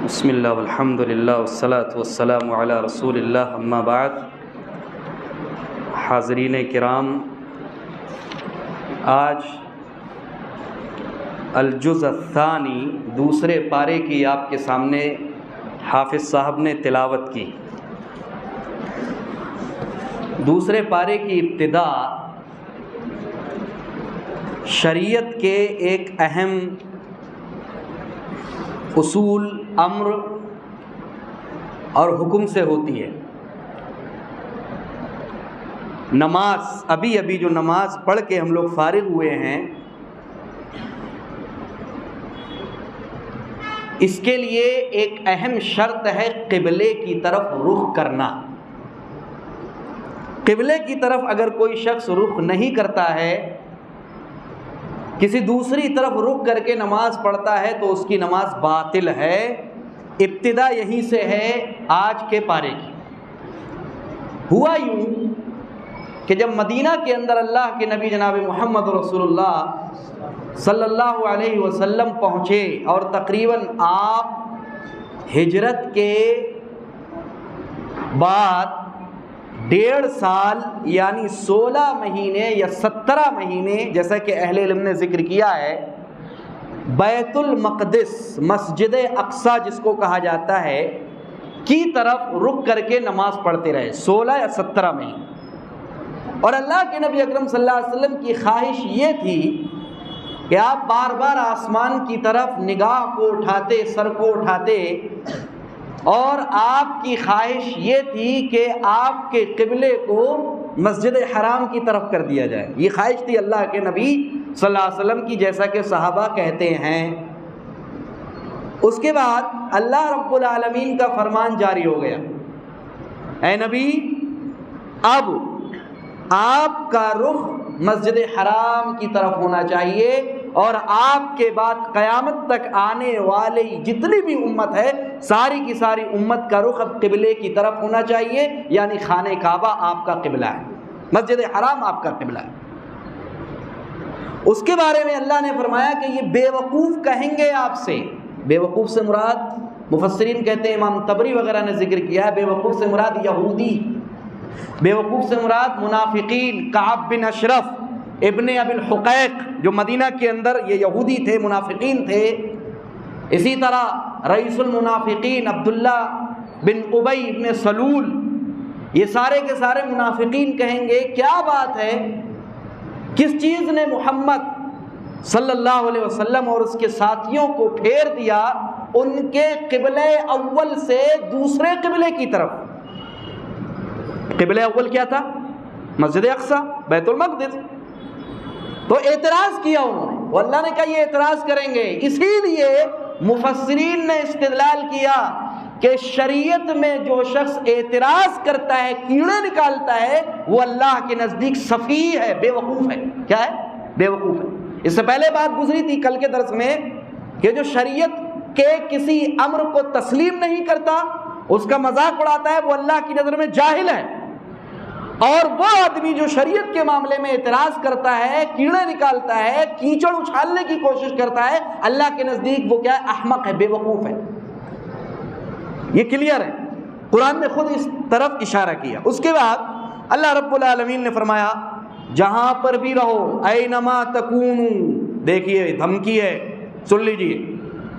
بسم اللہ والحمد للہ والصلاة والسلام علی رسول اللہ، اما بعد۔ حاضرین کرام، آج الجزء الثانی دوسرے پارے کی آپ کے سامنے حافظ صاحب نے تلاوت کی۔ دوسرے پارے کی ابتدا شریعت کے ایک اہم اصول، امر اور حکم سے ہوتی ہے۔ نماز، ابھی جو نماز پڑھ کے ہم لوگ فارغ ہوئے ہیں، اس کے لیے ایک اہم شرط ہے قبلے کی طرف رخ کرنا۔ قبلے کی طرف اگر کوئی شخص رخ نہیں کرتا ہے، کسی دوسری طرف رخ کر کے نماز پڑھتا ہے تو اس کی نماز باطل ہے۔ ابتدا یہیں سے ہے آج کے پارے کی۔ ہوا یوں کہ جب مدینہ کے اندر اللہ کے نبی جناب محمد رسول اللہ صلی اللہ علیہ وسلم پہنچے اور تقریباً آپ ہجرت کے بعد 1.5 سال یعنی 16 مہینے یا 17 مہینے، جیسا کہ اہل علم نے ذکر کیا ہے، بیت المقدس، مسجد اقصی جس کو کہا جاتا ہے، کی طرف رخ کر کے نماز پڑھتے رہے 16 یا 17 مہینے۔ اور اللہ کے نبی اکرم صلی اللہ علیہ وسلم کی خواہش یہ تھی کہ آپ بار بار آسمان کی طرف نگاہ کو اٹھاتے، سر کو اٹھاتے، اور آپ کی خواہش یہ تھی کہ آپ کے قبلے کو مسجد حرام کی طرف کر دیا جائے۔ یہ خواہش تھی اللہ کے نبی صلی اللہ علیہ وسلم کی، جیسا کہ صحابہ کہتے ہیں۔ اس کے بعد اللہ رب العالمین کا فرمان جاری ہو گیا، اے نبی، اب آپ کا رخ مسجد حرام کی طرف ہونا چاہیے، اور آپ کے بعد قیامت تک آنے والی جتنی بھی امت ہے، ساری کی ساری امت کا رخ اب قبلے کی طرف ہونا چاہیے، یعنی خانہ کعبہ آپ کا قبلہ ہے، مسجد حرام آپ کا قبلہ ہے۔ اس کے بارے میں اللہ نے فرمایا کہ یہ بے وقوف کہیں گے آپ سے۔ بے وقوف سے مراد، مفسرین کہتے ہیں، امام طبری وغیرہ نے ذکر کیا ہے، بے وقوف سے مراد یہودی، بے وقوف سے مراد منافقین، کعب بن اشرف ابن ابی الحقیق جو مدینہ کے اندر یہ یہودی تھے، منافقین تھے۔ اسی طرح رئیس المنافقین عبداللہ بن ابی بن سلول، یہ سارے کے سارے منافقین کہیں گے کیا بات ہے، کس چیز نے محمد صلی اللہ علیہ وسلم اور اس کے ساتھیوں کو پھیر دیا ان کے قبلہ اول سے دوسرے قبلے کی طرف۔ قبلہ اول کیا تھا؟ مسجد اقصی، بیت المقدس۔ تو اعتراض کیا انہوں نے، تو اللہ نے کہا یہ اعتراض کریں گے۔ اسی لیے مفسرین نے استدلال کیا کہ شریعت میں جو شخص اعتراض کرتا ہے، کیڑے نکالتا ہے، وہ اللہ کے نزدیک سفیہ ہے، بے وقوف ہے۔ کیا ہے؟ بے وقوف ہے۔ اس سے پہلے بات گزری تھی کل کے درس میں کہ جو شریعت کے کسی امر کو تسلیم نہیں کرتا، اس کا مذاق اڑاتا ہے، وہ اللہ کی نظر میں جاہل ہے۔ اور وہ آدمی جو شریعت کے معاملے میں اعتراض کرتا ہے، کیڑے نکالتا ہے، کیچڑ اچھالنے کی کوشش کرتا ہے، اللہ کے نزدیک وہ کیا ہے؟ احمق ہے، بے وقوف ہے۔ یہ کلیئر ہے، قرآن نے خود اس طرف اشارہ کیا۔ اس کے بعد اللہ رب العالمین نے فرمایا جہاں پر بھی رہو، اینما تکونو، دیکھیے دھمکی ہے، سن لیجیے،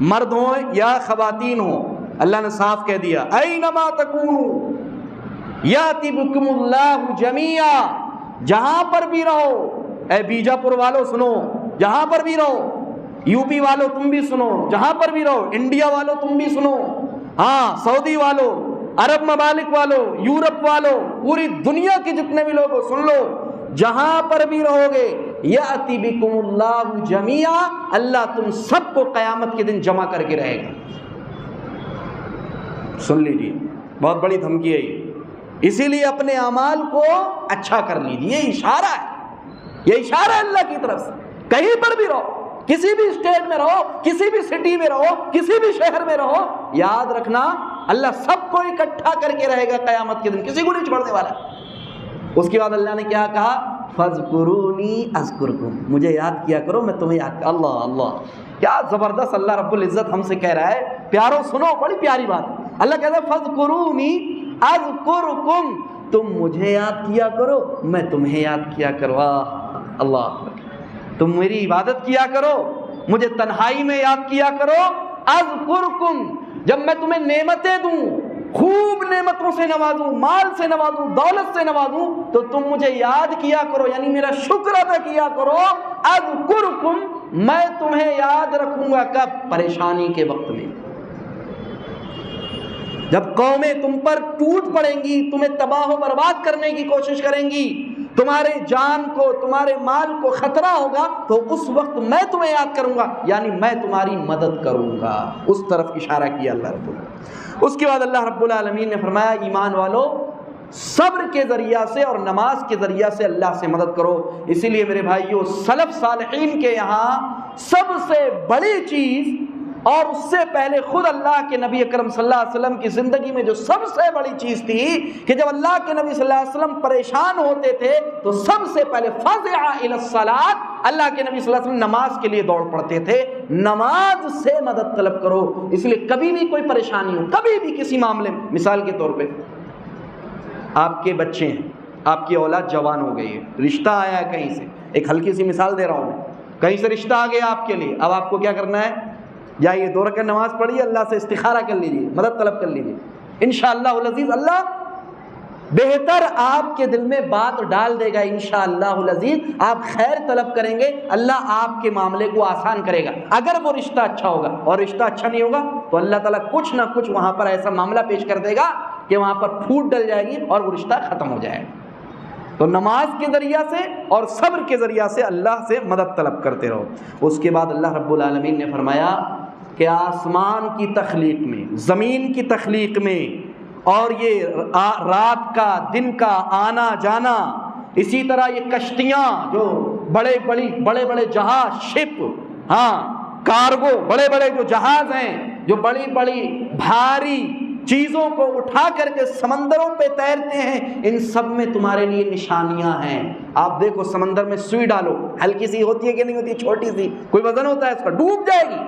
مرد ہوں یا خواتین ہوں، اللہ نے صاف کہہ دیا اینما تکونو یاتی بکم اللہ جمیعا، جہاں پر بھی رہو۔ اے بیجاپور والو سنو، جہاں پر بھی رہو، یو پی والو تم بھی سنو، جہاں پر بھی رہو، انڈیا والو تم بھی سنو، ہاں سعودی والو، عرب ممالک والو، یورپ والو، پوری دنیا کے جتنے بھی لوگ سن لو، جہاں پر بھی رہو گے، یاتی بکم اللہ جمیعا، اللہ تم سب کو قیامت کے دن جمع کر کے رہے گا۔ سن لیجیے، بہت بڑی دھمکی ہے یہ۔ اسی لیے اپنے اعمال کو اچھا کر لیجیے، یہ اشارہ ہے، یہ اشارہ ہے اللہ کی طرف سے۔ کہیں پر بھی رہو، کسی بھی اسٹیٹ میں رہو، کسی بھی سٹی میں رہو، کسی بھی شہر میں رہو، یاد رکھنا اللہ سب کو اکٹھا کر کے رہے گا قیامت کے دن، کسی کو نہیں چھوڑنے والا۔ اس کے بعد اللہ نے کیا کہا؟ فَاذْكُرُونِي أَذْكُرْكُمْ، مجھے یاد کیا کرو میں تمہیں یاد کروں۔ اللہ اللہ، کیا زبردست اللہ رب العزت ہم سے کہہ رہا ہے. پیارو سنو، بڑی پیاری بات. اللہ کہتا ہے فَاذْكُرُونِي أَذْكُرْكُمْ، تم مجھے یاد کیا کرو میں تمہیں یاد کیا کروں. اللہ، تم میری عبادت کیا کرو، مجھے تنہائی میں یاد کیا کرو. اذکرکم، جب میں تمہیں نعمتیں دوں، خوب نعمتوں سے نوازوں، مال سے نوازوں، دولت سے نوازوں، تو تم مجھے یاد کیا کرو، یعنی میرا شکر ادا کیا کرو. اذکرکم، میں تمہیں یاد رکھوں گا. کب؟ پریشانی کے وقت میں، جب قومیں تم پر ٹوٹ پڑیں گی، تمہیں تباہ و برباد کرنے کی کوشش کریں گی، تمہارے جان کو، تمہارے مال کو خطرہ ہوگا، تو اس وقت میں تمہیں یاد کروں گا، یعنی میں تمہاری مدد کروں گا. اس طرف اشارہ کیا اللہ رب العالمین. اس کے بعد اللہ رب العالمین نے فرمایا ایمان والو، صبر کے ذریعہ سے اور نماز کے ذریعہ سے اللہ سے مدد کرو. اسی لیے میرے بھائیو، سلف صالحین کے یہاں سب سے بڑی چیز، اور اس سے پہلے خود اللہ کے نبی اکرم صلی اللہ علیہ وسلم کی زندگی میں جو سب سے بڑی چیز تھی کہ جب اللہ کے نبی صلی اللہ علیہ وسلم پریشان ہوتے تھے تو سب سے پہلے فزع الی الصلاۃ، اللہ کے نبی صلی اللہ علیہ وسلم نماز کے لیے دوڑ پڑتے تھے. نماز سے مدد طلب کرو. اس لیے کبھی بھی کوئی پریشانی ہو، کبھی بھی کسی معاملے میں، مثال کے طور پہ آپ کے بچے ہیں، آپ کی اولاد جوان ہو گئی ہے، رشتہ آیا ہے کہیں سے، ایک ہلکی سی مثال دے رہا ہوں میں، کہیں سے رشتہ آ گیا آپ کے لیے. اب آپ کو کیا کرنا ہے؟ یا یہ 2 رکعت نماز پڑھیے، اللہ سے استخارہ کر لیجیے، مدد طلب کر لیجیے. انشاءاللہ العزیز اللہ بہتر آپ کے دل میں بات ڈال دے گا. انشاءاللہ العزیز آپ خیر طلب کریں گے، اللہ آپ کے معاملے کو آسان کرے گا. اگر وہ رشتہ اچھا ہوگا، اور رشتہ اچھا نہیں ہوگا تو اللہ تعالیٰ کچھ نہ کچھ وہاں پر ایسا معاملہ پیش کر دے گا کہ وہاں پر پھوٹ ڈل جائے گی اور وہ رشتہ ختم ہو جائے گا. تو نماز کے ذریعہ سے اور صبر کے ذریعہ سے اللہ سے مدد طلب کرتے رہو. اس کے بعد اللہ رب العالمین نے فرمایا کہ آسمان کی تخلیق میں، زمین کی تخلیق میں، اور یہ رات کا دن کا آنا جانا، اسی طرح یہ کشتیاں جو بڑے بڑے جہاز، شپ، کارگو، بڑے بڑے جو جہاز ہیں جو بڑی بڑی بھاری چیزوں کو اٹھا کر کے سمندروں پہ تیرتے ہیں، ان سب میں تمہارے لیے نشانیاں ہیں. آپ دیکھو سمندر میں سوئی ڈالو، ہلکی سی ہوتی ہے کہ نہیں ہوتی، چھوٹی سی، کوئی وزن ہوتا ہے اس کا، ڈوب جائے گی.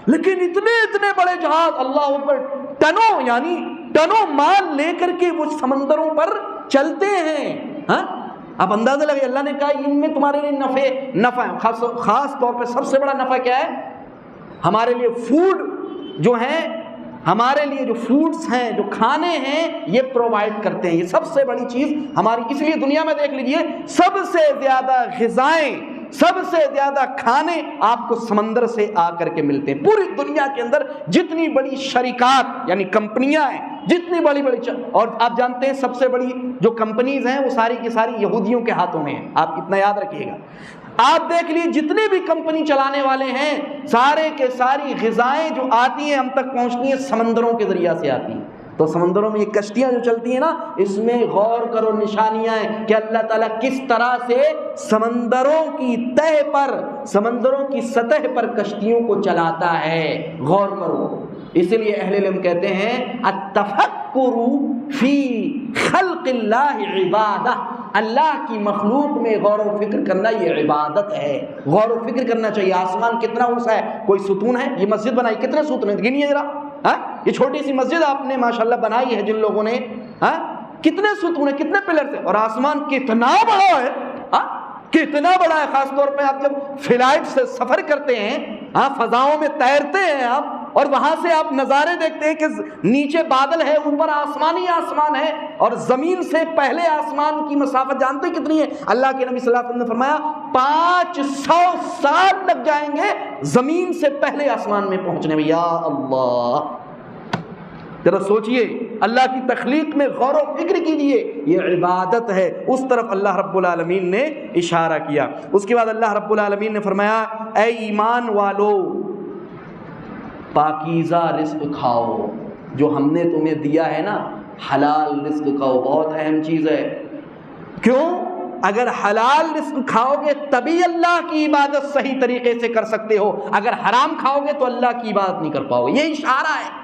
لیکن اتنے بڑے جہاز، اللہ اکبر، ٹنوں یعنی ٹنوں مال لے کر کے وہ سمندروں پر چلتے ہیں. آپ اندازہ لگائیے، اللہ نے کہا ان میں تمہارے لیے نفع ہے. خاص طور پہ سب سے بڑا نفع کیا ہے؟ ہمارے لیے فوڈ جو ہیں، ہمارے لیے جو فوڈز ہیں، جو کھانے ہیں، یہ پرووائڈ کرتے ہیں. یہ سب سے بڑی چیز ہماری. اس لیے دنیا میں دیکھ لیجئے سب سے زیادہ غذائیں، سب سے زیادہ کھانے آپ کو سمندر سے آ کر کے ملتے ہیں. پوری دنیا کے اندر جتنی بڑی شرکات یعنی کمپنیاں ہیں، جتنی بڑی اور آپ جانتے ہیں سب سے بڑی جو کمپنیز ہیں وہ ساری کی ساری یہودیوں کے ہاتھوں میں ہیں. آپ اتنا یاد رکھیے گا. آپ دیکھ لیجیے جتنے بھی کمپنی چلانے والے ہیں، سارے کے ساری غذائیں جو آتی ہیں ہم تک پہنچتی ہیں سمندروں کے ذریعہ سے آتی ہیں. تو سمندروں میں یہ کشتیاں جو چلتی ہیں نا، اس میں غور کرو، نشانیاں ہیں کہ اللہ تعالیٰ کس طرح سے سمندروں کی تہہ پر، سمندروں کی سطح پر کشتیوں کو چلاتا ہے. غور کرو. اسی لیے اہل علم کہتے ہیں التفکر فی خلق اللہ عبادہ، اللہ کی مخلوق میں غور و فکر کرنا یہ عبادت ہے. غور و فکر کرنا چاہیے. آسمان کتنا اونچا ہے، کوئی ستون ہے، یہ مسجد بنائی کتنے ستون ہیں گنیے ذرا. یہ چھوٹی سی مسجد آپ نے ماشاءاللہ بنائی ہے جن لوگوں نے، کتنے ستون ہیں، کتنے پلر سے، اور آسمان کتنا بڑا ہے، کتنا بڑا ہے. خاص طور پہ آپ جب فلائٹ سے سفر کرتے ہیں، فضاؤں میں تیرتے ہیں آپ، اور وہاں سے آپ نظارے دیکھتے ہیں کہ نیچے بادل ہے، اوپر آسمان ہی آسمان ہے، اور زمین سے پہلے آسمان کی مسافت جانتے ہیں کتنی ہے؟ اللہ کے نبی صلی اللہ علیہ وسلم نے فرمایا 500 سال لگ جائیں گے زمین سے پہلے آسمان میں پہنچنے میں. یا اللہ، ذرا سوچئے، اللہ کی تخلیق میں غور و فکر کیجئے، یہ عبادت ہے. اس طرف اللہ رب العالمین نے اشارہ کیا. اس کے بعد اللہ رب العالمین نے فرمایا اے ایمان والو، پاکیزہ رزق کھاؤ. جو ہم نے تمہیں دیا ہے نا، حلال رزق کھاؤ. بہت اہم چیز ہے. کیوں؟ اگر حلال رزق کھاؤ گے تبھی اللہ کی عبادت صحیح طریقے سے کر سکتے ہو. اگر حرام کھاؤ گے تو اللہ کی عبادت نہیں کر پاؤ گے. یہ اشارہ ہے.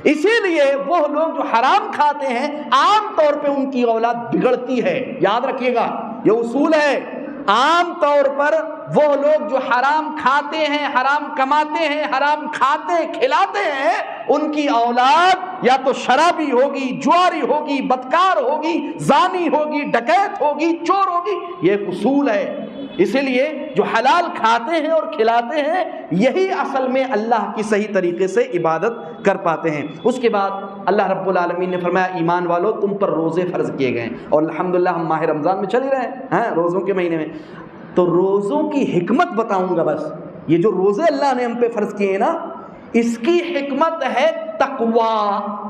اسی لیے وہ لوگ جو حرام کھاتے ہیں عام طور پہ ان کی اولاد بگڑتی ہے. یاد رکھیے گا، یہ اصول ہے. عام طور پر وہ لوگ جو حرام کھاتے ہیں، حرام کماتے ہیں، حرام کھاتے کھلاتے ہیں، ان کی اولاد یا تو شرابی ہوگی، جواری ہوگی، بدکار ہوگی، زانی ہوگی، ڈکیت ہوگی، چور ہوگی۔ یہ ایک اصول ہے۔ اسی لیے جو حلال کھاتے ہیں اور کھلاتے ہیں، یہی اصل میں اللہ کی صحیح طریقے سے عبادت کر پاتے ہیں۔ اس کے بعد اللہ رب العالمین نے فرمایا ایمان والو تم پر روزے فرض کیے گئے ہیں، اور الحمدللہ ہم ماہ رمضان میں چل ہی رہے ہیں روزوں کے مہینے میں۔ تو روزوں کی حکمت بتاؤں گا بس۔ یہ جو روزے اللہ نے ہم پہ فرض کیے ہیں نا، اس کی حکمت ہے تقوی،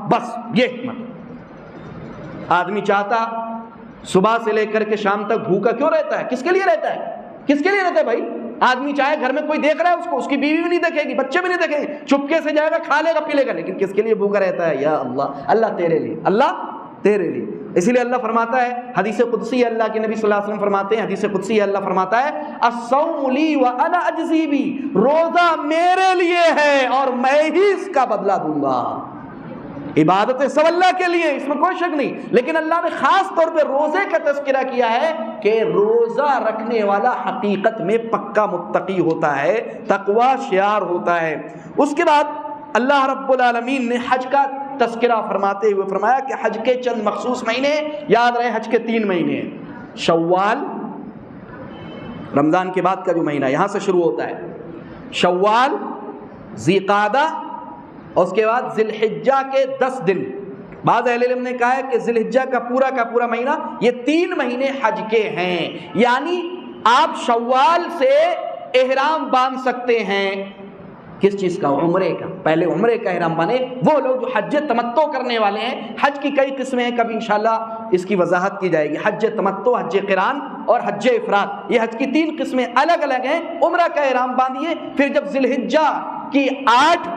بس یہ حکمت۔ آدمی چاہتا صبح سے لے کر کے شام تک بھوکا کیوں رہتا ہے؟ کس کے لیے رہتا ہے؟ کس کے لیے رہتا ہے بھائی؟ آدمی چاہے گھر میں کوئی دیکھ رہا ہے اس کو، اس کی بیوی بھی نہیں دیکھے گی، بچے بھی نہیں دیکھیں گے، چپکے سے جائے گا، کھا لے گا، پی لے گا، لیکن کس کے لیے بھوکا رہتا ہے؟ یا اللہ، اللہ تیرے لیے، اللہ تیرے لیے۔ اسی لیے اللہ فرماتا ہے، حدیث قدسی اللہ کے نبی صلی اللہ علیہ وسلم فرماتے ہیں، حدیث قدسی اللہ فرماتا ہے الصوم لی وانا اجزی بی، روزہ میرے لیے ہے اور میں ہی اس کا بدلہ دوں گا۔ عبادتیں سب اللہ کے لیے، اس میں کوئی شک نہیں، لیکن اللہ نے خاص طور پہ روزے کا تذکرہ کیا ہے کہ روزہ رکھنے والا حقیقت میں پکا متقی ہوتا ہے، تقوی شعار ہوتا ہے۔ اس کے بعد اللہ رب العالمین نے حج کا تذکرہ فرماتے ہوئے فرمایا کہ حج کے چند مخصوص مہینے یاد رہے، حج کے 3 مہینے ہیں، شوال، رمضان کے بعد کا جو مہینہ یہاں سے شروع ہوتا ہے، شوال، ذی قعدہ، اور اس کے بعد ذی الحجہ کے 10 دن۔ بعض اہل علم نے کہا ہے کہ ذی الحجہ کا پورا مہینہ، یہ 3 مہینے حج کے ہیں، یعنی آپ شوال سے احرام باندھ سکتے ہیں۔ کس چیز کا؟ عمرے کا۔ پہلے عمرے کا احرام باندھے وہ لوگ جو حج تمتع کرنے والے ہیں۔ حج کی کئی قسمیں ہیں، کبھی انشاءاللہ اس کی وضاحت کی جائے گی۔ حج تمتع، حج قران اور حج افراد، یہ حج کی 3 قسمیں الگ الگ ہیں۔ عمرہ کا احرام باندھیے، پھر جب ذی الحجہ کی 8